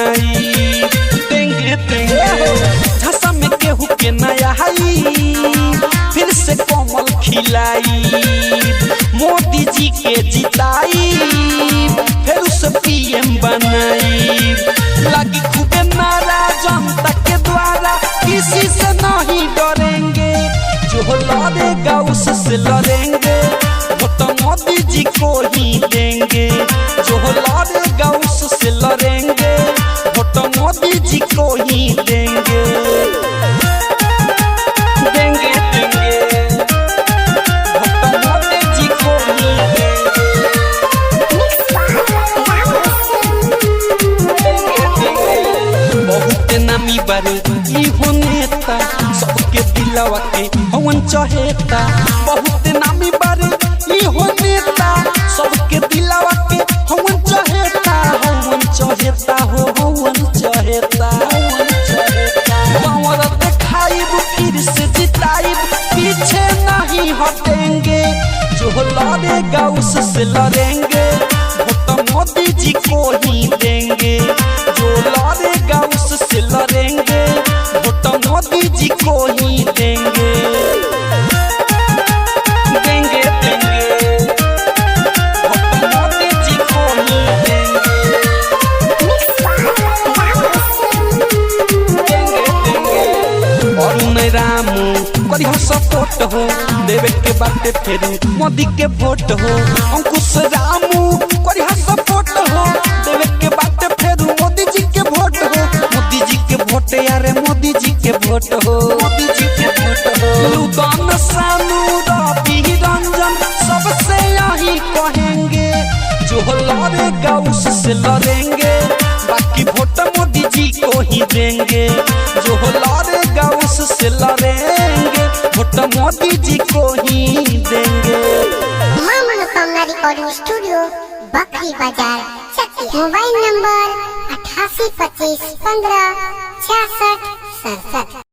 बनाई देंगे देंगे झांसा में केहू के नया फिर से कमल खिलाई मोदी जी के जिताई फिर उसे पीएम बनाई लगी खूबे नारा जनता के द्वारा किसी से नहीं डरेंगे जो लड़ेगा उससे लड़ेंगे वोट मोदी जी को ही देंगे जो लड़ेगा उससे लड़ेंगे वोट मोदी जी को ही देंगे देंगे देंगे वोट मोदी जी को ही देंगे बहुत नामी बारे इहो नेता सबके दिलवा के हवन चहेता बहुत नामी बारे इहो नेता सबके दिलवा के हवन चहेता हो हवन चहेता पावर दिखाइब फिर से जिताइब पीछे नहीं हटेंगे जो लड़ेगा उससे लड़ेंगे वोट मोदी जी को ही देंगे जो लड़ेगा उससे लड़ेंगे वोट मोदी जी को ही देंगे देंगे देंगे वोट मोदी जी को ही देंगे अरुण रामू करी हो सपोर्ट हो देवे के बाटे फेरू मोदी के वोट हो अंकुश रामू करी हो सपोर्ट हो देवे के बाटे फेरू मोदी जी के वोट हो मोदी जी के वोट यारे मोदी जी के वोट हो मोदी जी के वोट हो लुदन सानू रवि रंजन सबसे यही कहेंगे जो लड़ेगा उससे लड़ेंगे बाकी वोट मोदी जी को ही देंगे जो लड़ेगा उससे लड़ेंगे वोट मोदी जी को ही देंगे। मां मनोकामना रिकॉर्डिंग स्टूडियो बकरी बाजार मोबाइल नंबर 8825156667।